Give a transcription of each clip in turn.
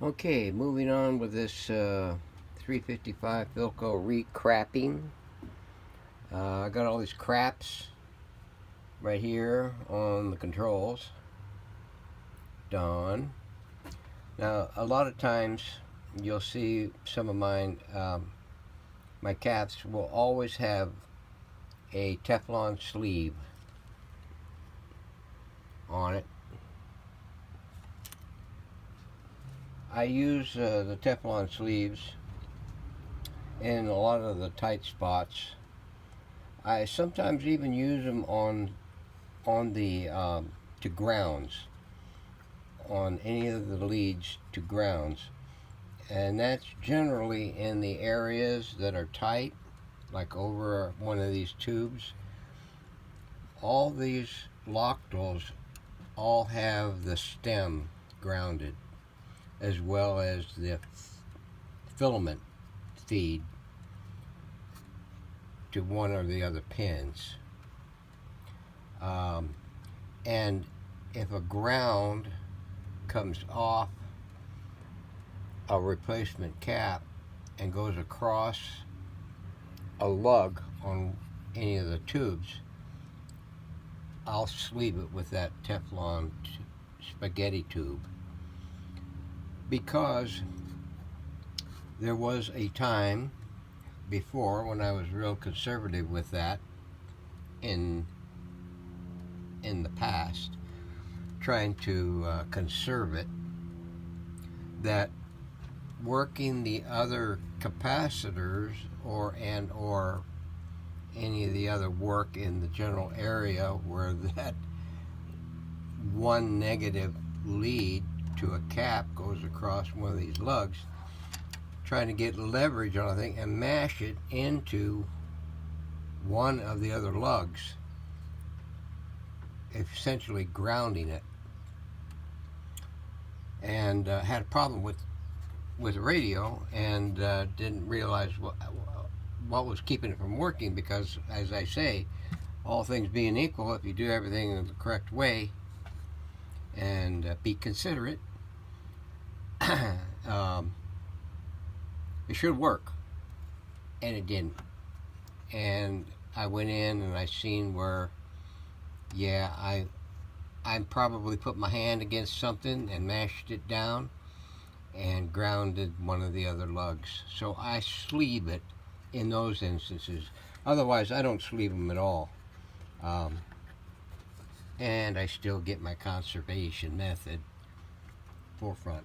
Okay, moving on with this 355 Philco recrapping. I got all these craps right here on the controls done. Now, a lot of times you'll see some of mine, my caps will always have a Teflon sleeve on it. I use the Teflon sleeves in a lot of the tight spots. I sometimes even use them on the to grounds, on any of the leads to grounds, and that's generally in the areas that are tight, like over one of these tubes. All these loctals all have the stem grounded, as well as the filament feed to one or the other pins. And if a ground comes off a replacement cap and goes across a lug on any of the tubes, I'll sleeve it with that Teflon spaghetti tube, because there was a time before when I was real conservative with that in the past, trying to conserve it, that working the other capacitors or any of the other work in the general area where that one negative lead to a cap goes across one of these lugs, trying to get leverage on a thing and mash it into one of the other lugs, essentially grounding it. And had a problem with the radio, and didn't realize what was keeping it from working, because, as I say, all things being equal, if you do everything in the correct way and be considerate, it should work. And it didn't. And I went in and I seen where, yeah, I probably put my hand against something and mashed it down and grounded one of the other lugs. So I sleeve it in those instances. Otherwise, I don't sleeve them at all. And I still get my conservation method forefront.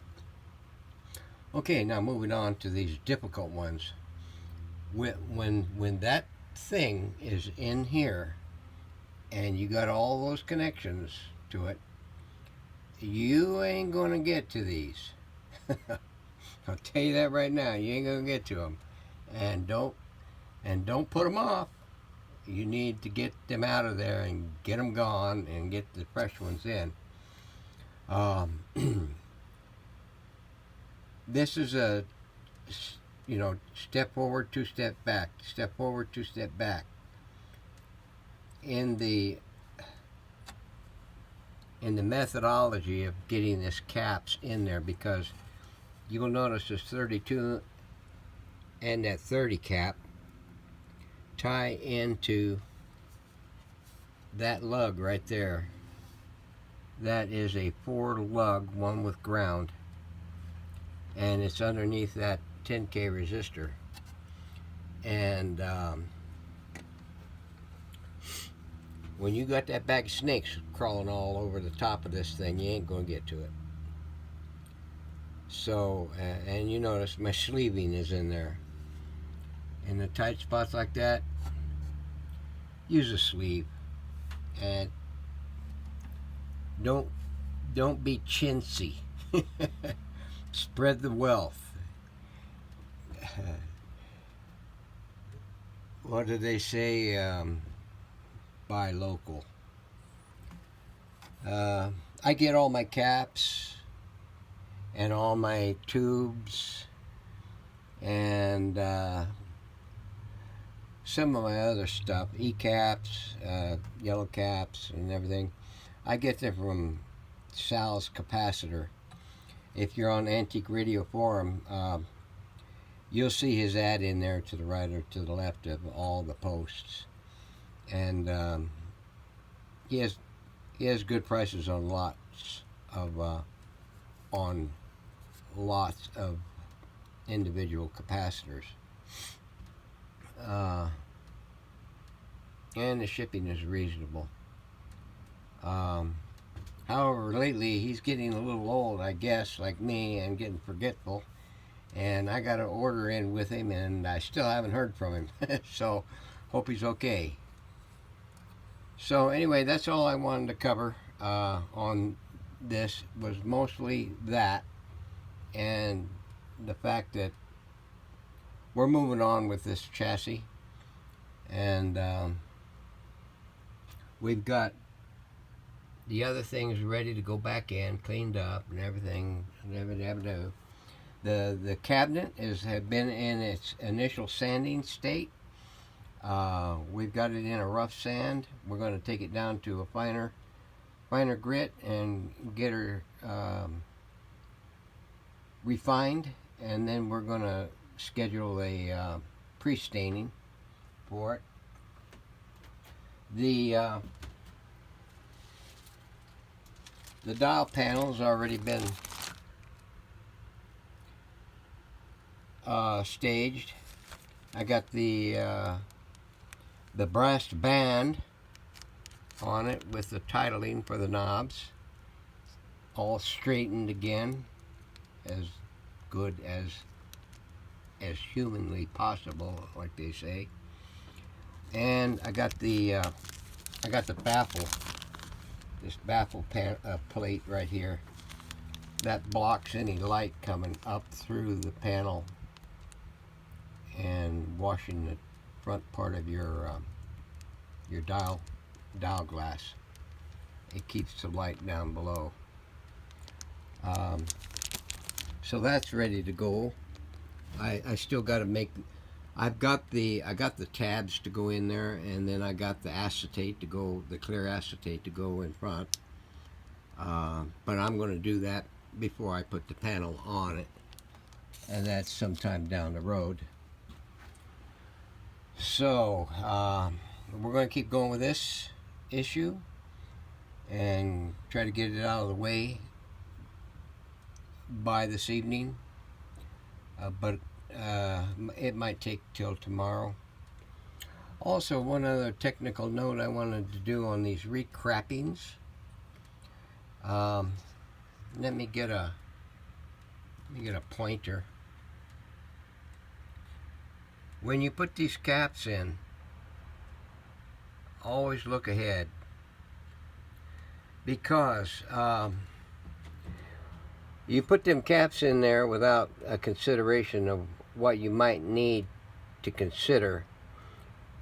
Okay, now moving on to these difficult ones. When that thing is in here and you got all those connections to it, you ain't gonna get to these. I'll tell you that right now. You ain't gonna get to them, and don't put them off. You need to get them out of there and get them gone and get the fresh ones in. This is a, step forward, two step back, step forward, two step back. In the methodology of getting this caps in there, because you will notice this 32 and that 30 cap tie into that lug right there. That is a 4 lug, one with ground, and it's underneath that 10K resistor. And when you got that bag of snakes crawling all over the top of this thing, you ain't gonna get to it. So, and you notice my sleeving is in there. In the tight spots like that, use a sleeve. And don't be chintzy. Spread the wealth. What do they say? Buy local. I get all my caps and all my tubes and some of my other stuff, E-caps, yellow caps and everything. I get them from Sal's Capacitor. if you're on Antique Radio Forum, you'll see his ad in there to the right or to the left of all the posts. And he has good prices on lots of individual capacitors. And the shipping is reasonable. However, lately he's getting a little old, I guess, like me, and getting forgetful. And I got an order in with him, and I still haven't heard from him. So, hope he's okay. So anyway, that's all I wanted to cover on this. Was mostly that, and the fact that we're moving on with this chassis, and we've got the other things ready to go back in, cleaned up and everything. The cabinet had been in its initial sanding state. We've got it in a rough sand. We're going to take it down to a finer grit and get her refined, and then we're going to schedule a pre-staining for it. The dial panel's already been staged. I got the brass band on it with the titling for the knobs all straightened again, as good as humanly possible, like they say. And I got the baffle, this baffle plate right here that blocks any light coming up through the panel and washing the front part of your dial glass. It keeps the light down below. So that's ready to go. I still got to make. I got the tabs to go in there, and then I got the acetate to go, the clear acetate to go in front. But I'm going to do that before I put the panel on it, and that's sometime down the road. So we're going to keep going with this issue and try to get it out of the way by this evening, but it might take till tomorrow. Also, one other technical note I wanted to do on these recrappings. Let me get a pointer. When you put these caps in, always look ahead, because you put them caps in there without a consideration of what you might need to consider,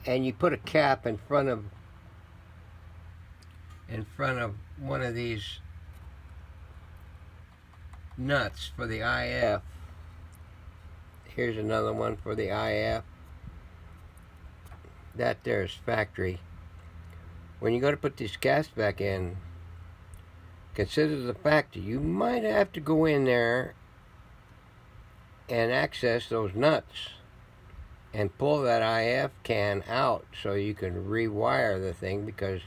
and you put a cap in front of one of these nuts for the IF. Here's another one for the IF. That there's factory. When you go to put these caps back in, consider the fact that you might have to go in there and access those nuts and pull that IF can out so you can rewire the thing, because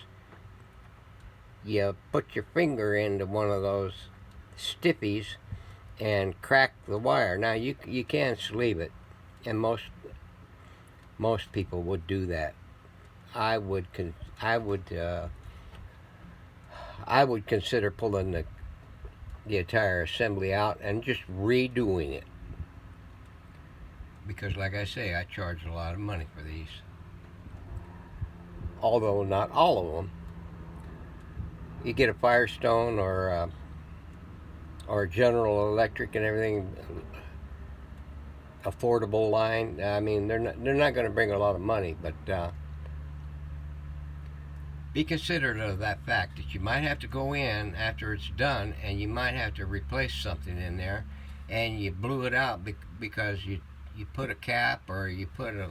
you put your finger into one of those stiffies and crack the wire. Now you can sleeve it, and most people would do that. I would consider pulling the entire assembly out and just redoing it, because like I say, I charge a lot of money for these, although not all of them. You get a Firestone or General Electric and everything, affordable line. I mean, they're not going to bring a lot of money, but be considerate of that fact that you might have to go in after it's done, and you might have to replace something in there, and you blew it out because you put a cap or you put a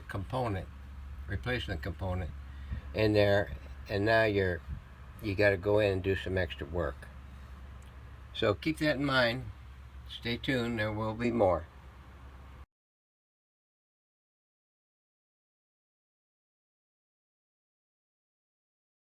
replacement component in there, and now you got to go in and do some extra work. So keep that in mind. Stay tuned, there will be more.